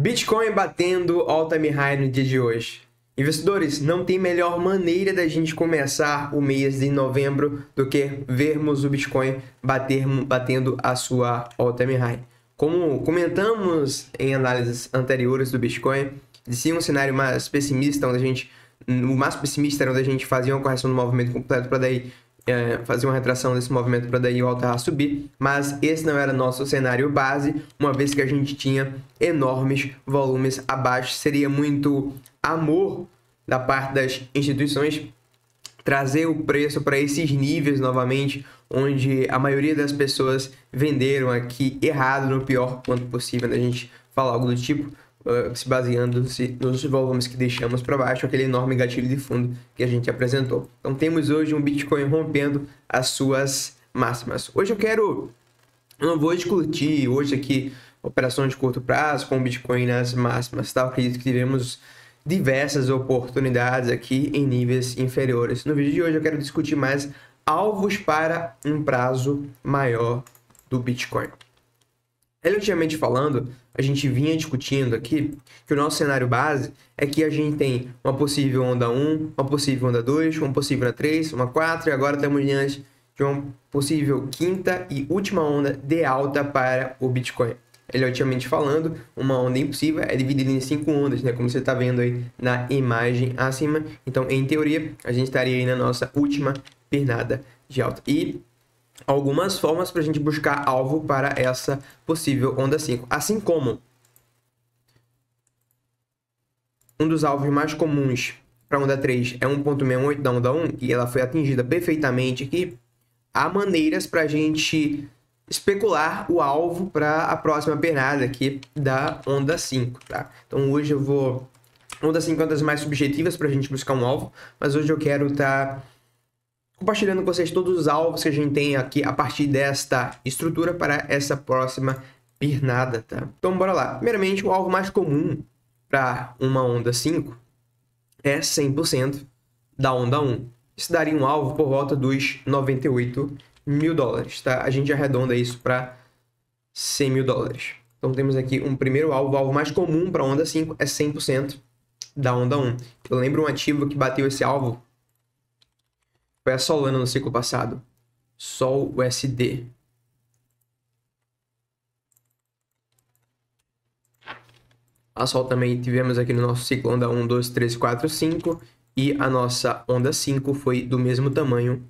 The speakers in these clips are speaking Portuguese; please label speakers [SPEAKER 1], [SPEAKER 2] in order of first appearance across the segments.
[SPEAKER 1] Bitcoin batendo all-time high no dia de hoje. Investidores, não tem melhor maneira da gente começar o mês de novembro do que vermos o Bitcoin batendo a sua all-time high. Como comentamos em análises anteriores do Bitcoin, existia um cenário mais pessimista, o mais pessimista era onde a gente fazia uma correção do movimento completo para daí fazer uma retração desse movimento para daí voltar a subir, mas esse não era nosso cenário base, uma vez que a gente tinha enormes volumes abaixo. Seria muito amor da parte das instituições trazer o preço para esses níveis novamente, onde a maioria das pessoas venderam aqui errado, no pior quanto possível, né? A gente fala algo do tipo, se baseando nos volumes que deixamos para baixo, aquele enorme gatilho de fundo que a gente apresentou. Então temos hoje um Bitcoin rompendo as suas máximas. Hoje eu não vou discutir hoje aqui operações de curto prazo com o Bitcoin nas máximas, tá? Eu acredito que tivemos diversas oportunidades aqui em níveis inferiores. No vídeo de hoje eu quero discutir mais alvos para um prazo maior do Bitcoin. Relativamente falando, a gente vinha discutindo aqui que o nosso cenário base é que a gente tem uma possível onda 1, uma possível onda 2, uma possível onda 3, uma 4 e agora estamos diante de uma possível quinta e última onda de alta para o Bitcoin. Relativamente falando, uma onda impossível é dividida em 5 ondas, né? Como você está vendo aí na imagem acima. Então, em teoria, a gente estaria aí na nossa última pernada de alta. E algumas formas para a gente buscar alvo para essa possível onda 5. Assim como um dos alvos mais comuns para a onda 3 é 1.68 da onda 1, e ela foi atingida perfeitamente aqui, há maneiras para a gente especular o alvo para a próxima pernada aqui da onda 5, tá? Então hoje eu vou... Onda 5 é uma das mais subjetivas para a gente buscar um alvo, mas hoje eu quero estar compartilhando com vocês todos os alvos que a gente tem aqui a partir desta estrutura para essa próxima pernada, tá? Então bora lá. Primeiramente, o alvo mais comum para uma onda 5 é 100% da onda 1. Isso daria um alvo por volta dos 98 mil dólares, tá? A gente arredonda isso para 100 mil dólares. Então temos aqui um primeiro alvo. O alvo mais comum para a onda 5 é 100% da onda 1. Eu lembro um ativo que bateu esse alvo, foi a Solana no ciclo passado, Sol USD. A Sol também tivemos aqui no nosso ciclo onda 1, 2, 3, 4, 5, e a nossa onda 5 foi do mesmo tamanho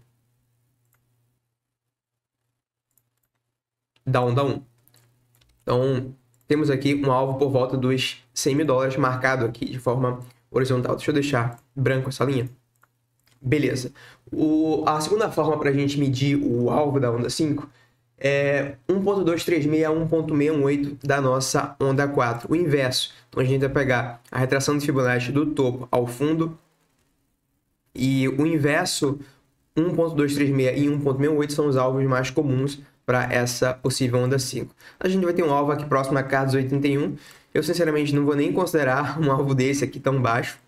[SPEAKER 1] da onda 1. Então, temos aqui um alvo por volta dos 100 mil dólares marcado aqui de forma horizontal. Deixa eu deixar branco essa linha. Beleza. A segunda forma para a gente medir o alvo da onda 5 é 1.236 a 1.618 da nossa onda 4. O inverso. Então, a gente vai pegar a retração de Fibonacci do topo ao fundo. E o inverso, 1.236 e 1.618 são os alvos mais comuns para essa possível onda 5. A gente vai ter um alvo aqui próximo a K 81. Eu, sinceramente, não vou nem considerar um alvo desse aqui tão baixo,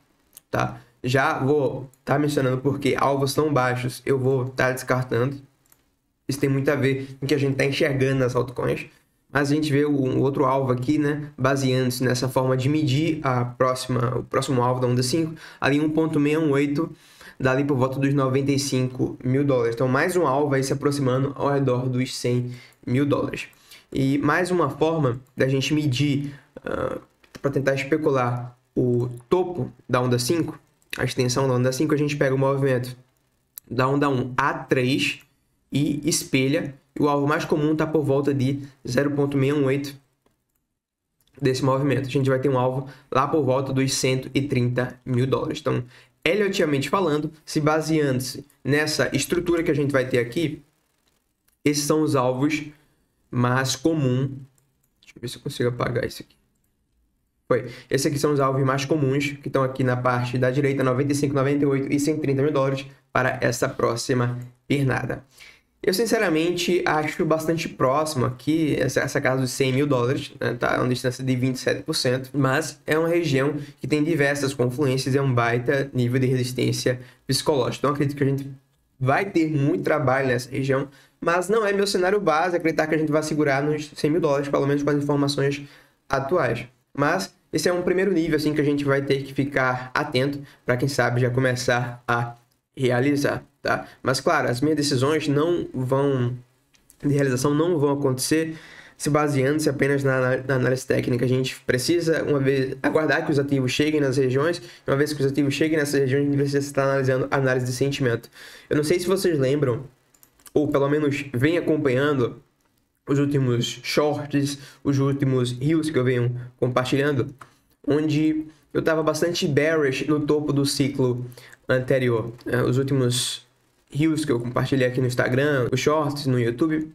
[SPEAKER 1] tá? Já vou estar mencionando porque alvos tão baixos eu vou estar descartando. Isso tem muito a ver com o que a gente está enxergando nas altcoins. Mas a gente vê um outro alvo aqui, né? Baseando-se nessa forma de medir o próximo alvo da onda 5. Ali 1.618, dali por volta dos 95 mil dólares. Então mais um alvo aí se aproximando ao redor dos 100 mil dólares. E mais uma forma da gente medir, para tentar especular o topo da onda 5, a extensão da onda 5, a gente pega o movimento da onda 1 a 3 e espelha. E o alvo mais comum está por volta de 0.618 desse movimento. A gente vai ter um alvo lá por volta dos 130 mil dólares. Então, relativamente falando, se baseando-se nessa estrutura que a gente vai ter aqui, esses são os alvos mais comuns. Deixa eu ver se eu consigo apagar isso aqui. Esses aqui são os alvos mais comuns, que estão aqui na parte da direita, 95, 98 e 130 mil dólares para essa próxima pernada. Eu, sinceramente, acho bastante próximo aqui, essa casa dos 100 mil dólares, né? Tá uma distância de 27%, mas é uma região que tem diversas confluências e é um baita nível de resistência psicológica. Então, acredito que a gente vai ter muito trabalho nessa região, mas não é meu cenário base acreditar que a gente vai segurar nos 100 mil dólares, pelo menos com as informações atuais. Mas esse é um primeiro nível assim que a gente vai ter que ficar atento para quem sabe já começar a realizar, tá? Mas claro, as minhas decisões de realização não vão acontecer se baseando-se apenas na análise técnica. A gente precisa, uma vez, aguardar que os ativos cheguem nas regiões. Uma vez que os ativos cheguem nessas regiões, a gente precisa estar analisando a análise de sentimento. Eu não sei se vocês lembram, ou pelo menos vem acompanhando os últimos shorts, os últimos reels que eu venho compartilhando, onde eu estava bastante bearish no topo do ciclo anterior. Os últimos reels que eu compartilhei aqui no Instagram, os shorts no YouTube.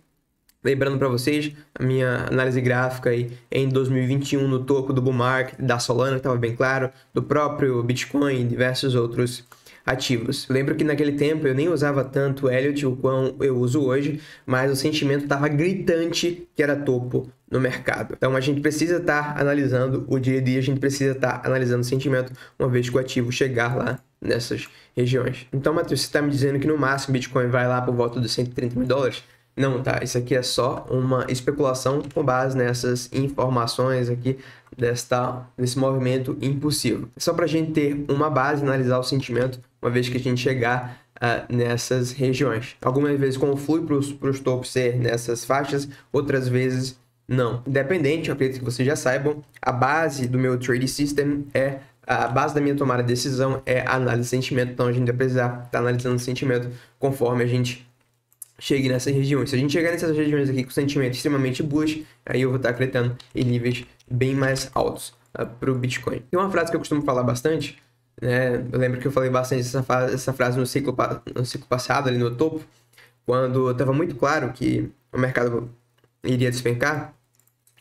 [SPEAKER 1] Lembrando para vocês, a minha análise gráfica aí em 2021 no topo do bull market, da Solana, que estava bem claro, do próprio Bitcoin e diversos outros ativos. Lembro que naquele tempo eu nem usava tanto o Elliott o quão eu uso hoje, mas o sentimento estava gritante que era topo no mercado. Então a gente precisa estar analisando o dia a dia, a gente precisa estar analisando o sentimento uma vez que o ativo chegar lá nessas regiões. Então, Matheus, você está me dizendo que no máximo o Bitcoin vai lá por volta dos 130 mil dólares? Não, tá? Isso aqui é só uma especulação com base nessas informações aqui desse movimento impossível. É só para a gente ter uma base, analisar o sentimento, uma vez que a gente chegar nessas regiões. Algumas vezes conflui para os topos ser nessas faixas, outras vezes não. Independente, eu acredito que vocês já saibam, a base do meu trading system a base da minha tomada de decisão é a análise de sentimento, então a gente vai precisar estar analisando o sentimento conforme a gente chegue nessas regiões. Se a gente chegar nessas regiões aqui com sentimento extremamente bullish, aí eu vou estar acreditando em níveis bem mais altos para o Bitcoin. Tem uma frase que eu costumo falar bastante, né? Eu lembro que eu falei bastante essa frase no ciclo passado, ali no topo, quando estava muito claro que o mercado iria despencar,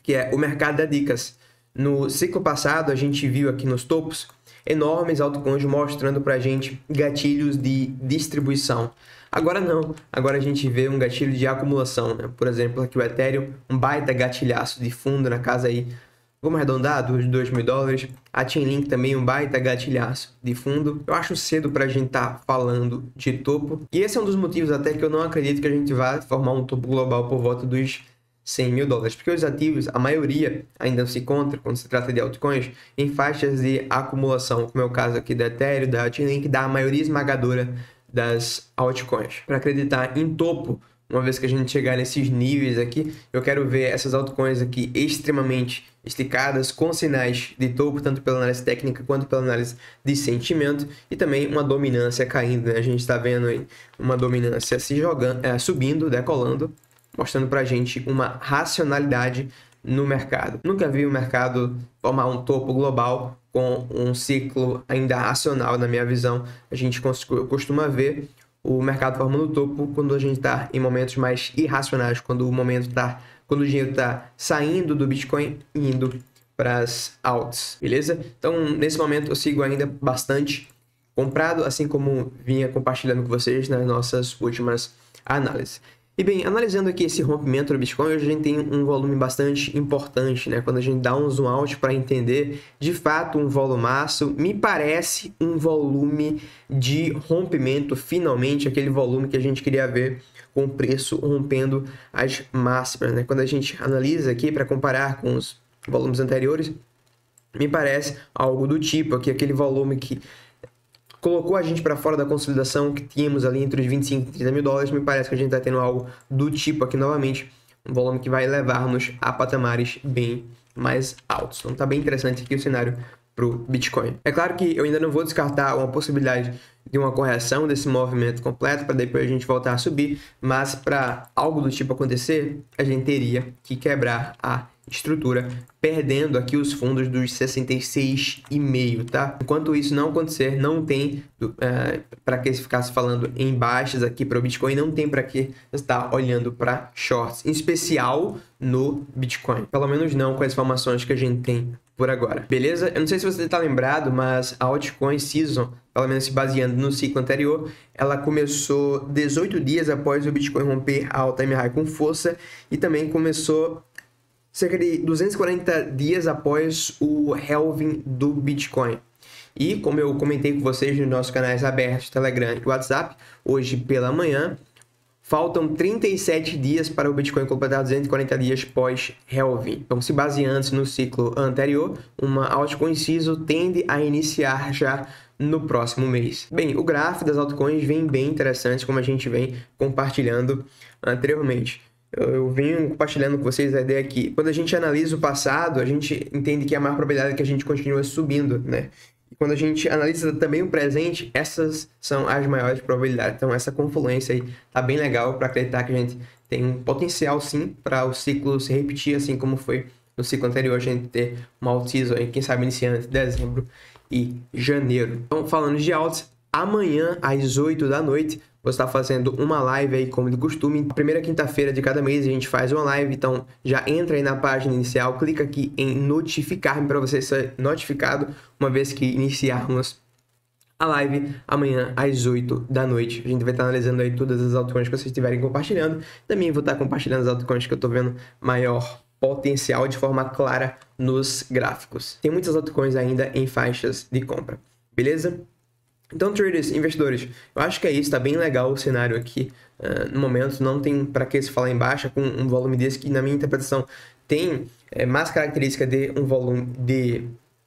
[SPEAKER 1] que é o mercado dá dicas. No ciclo passado, a gente viu aqui nos topos enormes altcoins mostrando para a gente gatilhos de distribuição. Agora não, agora a gente vê um gatilho de acumulação, né? Por exemplo, aqui o Ethereum, um baita gatilhaço de fundo na casa aí, vamos arredondar, dos 2 mil dólares. A Chainlink também um baita gatilhaço de fundo. Eu acho cedo para a gente estar falando de topo. E esse é um dos motivos até que eu não acredito que a gente vá formar um topo global por volta dos 100 mil dólares, porque os ativos, a maioria ainda se encontra, quando se trata de altcoins, em faixas de acumulação, como é o caso aqui da Ethereum, da Chainlink, da maioria esmagadora das altcoins. Para acreditar em topo, uma vez que a gente chegar nesses níveis aqui, eu quero ver essas altcoins aqui extremamente esticadas, com sinais de topo, tanto pela análise técnica quanto pela análise de sentimento, e também uma dominância caindo, né? A gente está vendo aí uma dominância se jogando, subindo, decolando, mostrando para a gente uma racionalidade no mercado. Nunca vi o mercado formar um topo global com um ciclo ainda racional, na minha visão. A gente costuma ver o mercado formando topo quando a gente está em momentos mais irracionais, quando o dinheiro está saindo do Bitcoin e indo para as alts, beleza? Então, nesse momento, eu sigo ainda bastante comprado, assim como vinha compartilhando com vocês nas nossas últimas análises. E bem, analisando aqui esse rompimento do Bitcoin, hoje a gente tem um volume bastante importante, né? Quando a gente dá um zoom out para entender, de fato, um volumaço, me parece um volume de rompimento, finalmente, aquele volume que a gente queria ver com o preço rompendo as máximas, né? Quando a gente analisa aqui para comparar com os volumes anteriores, me parece algo do tipo aqui, aquele volume que colocou a gente para fora da consolidação que tínhamos ali entre os 25 e 30 mil dólares. Me parece que a gente está tendo algo do tipo aqui novamente, um volume que vai levar-nos a patamares bem mais altos. Então está bem interessante aqui o cenário para o Bitcoin. É claro que eu ainda não vou descartar uma possibilidade de uma correção desse movimento completo para depois a gente voltar a subir, mas para algo do tipo acontecer, a gente teria que quebrar a estrutura, perdendo aqui os fundos dos 66,5, tá? Enquanto isso não acontecer, não tem para que se ficasse falando em baixas aqui para o Bitcoin, não tem para que estar olhando para shorts, em especial no Bitcoin. Pelo menos não com as informações que a gente tem por agora, beleza? Eu não sei se você está lembrado, mas a altcoin Season, pelo menos se baseando no ciclo anterior, ela começou 18 dias após o Bitcoin romper a all-time high com força e também começou cerca de 240 dias após o halving do Bitcoin. E como eu comentei com vocês nos nossos canais abertos, Telegram e WhatsApp, hoje pela manhã, faltam 37 dias para o Bitcoin completar 240 dias pós-halving. Então, se baseando no ciclo anterior, uma altcoin CISO tende a iniciar já no próximo mês. Bem, o gráfico das altcoins vem bem interessante, como a gente vem compartilhando anteriormente. Eu venho compartilhando com vocês a ideia que quando a gente analisa o passado, a gente entende que a maior probabilidade é que a gente continue subindo, né? E quando a gente analisa também o presente, essas são as maiores probabilidades. Então, essa confluência aí tá bem legal para acreditar que a gente tem um potencial, sim, para o ciclo se repetir, assim como foi no ciclo anterior, a gente ter uma alt-season aí, quem sabe iniciando entre dezembro e janeiro. Então, falando de alts, amanhã às 8 da noite, vou estar fazendo uma live aí como de costume. A primeira quinta-feira de cada mês a gente faz uma live, então já entra aí na página inicial, clica aqui em notificar-me para você ser notificado uma vez que iniciarmos a live amanhã às 8 da noite. A gente vai estar analisando aí todas as altcoins que vocês estiverem compartilhando. Também vou estar compartilhando as altcoins que eu estou vendo maior potencial de forma clara nos gráficos. Tem muitas altcoins ainda em faixas de compra, beleza? Então, traders, investidores, eu acho que é isso, tá bem legal o cenário aqui. No momento, não tem para que se falar em baixa com um volume desse que, na minha interpretação, tem mais característica de um volume de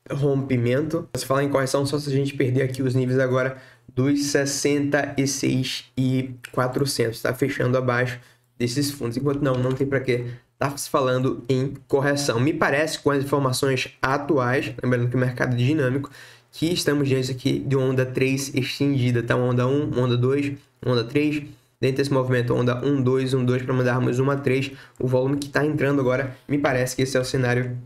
[SPEAKER 1] rompimento. Se falar em correção, só se a gente perder aqui os níveis agora dos 66.400, tá fechando abaixo desses fundos. Enquanto não tem para que tá se falando em correção. Me parece, com as informações atuais, lembrando que o mercado é dinâmico, que estamos diante aqui de uma onda 3 estendida, tá? Uma onda 1, uma onda 2, uma onda 3. Dentro desse movimento, onda 1, 2, 1, 2, para mandarmos uma 3. O volume que está entrando agora, me parece que esse é o cenário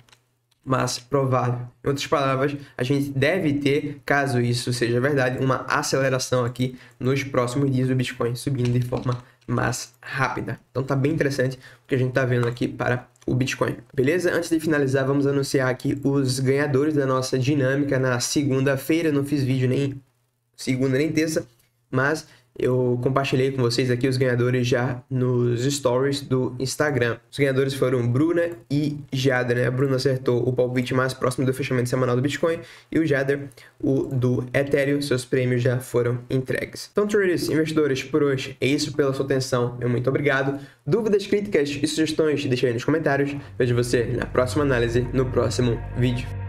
[SPEAKER 1] mais provável. Em outras palavras, a gente deve ter, caso isso seja verdade, uma aceleração aqui nos próximos dias do Bitcoin, subindo de forma mais rápida. Então tá bem interessante o que a gente tá vendo aqui para o Bitcoin, beleza? Antes de finalizar, vamos anunciar aqui os ganhadores da nossa dinâmica na segunda-feira. Não fiz vídeo nem segunda nem terça, mas eu compartilhei com vocês aqui os ganhadores já nos stories do Instagram. Os ganhadores foram Bruna e Jader, né? A Bruna acertou o palpite mais próximo do fechamento semanal do Bitcoin e o Jader, o do Ethereum. Seus prêmios já foram entregues. Então, traders, investidores, por hoje é isso. Pela sua atenção, meu muito obrigado. Dúvidas, críticas e sugestões, deixa aí nos comentários. Vejo você na próxima análise, no próximo vídeo.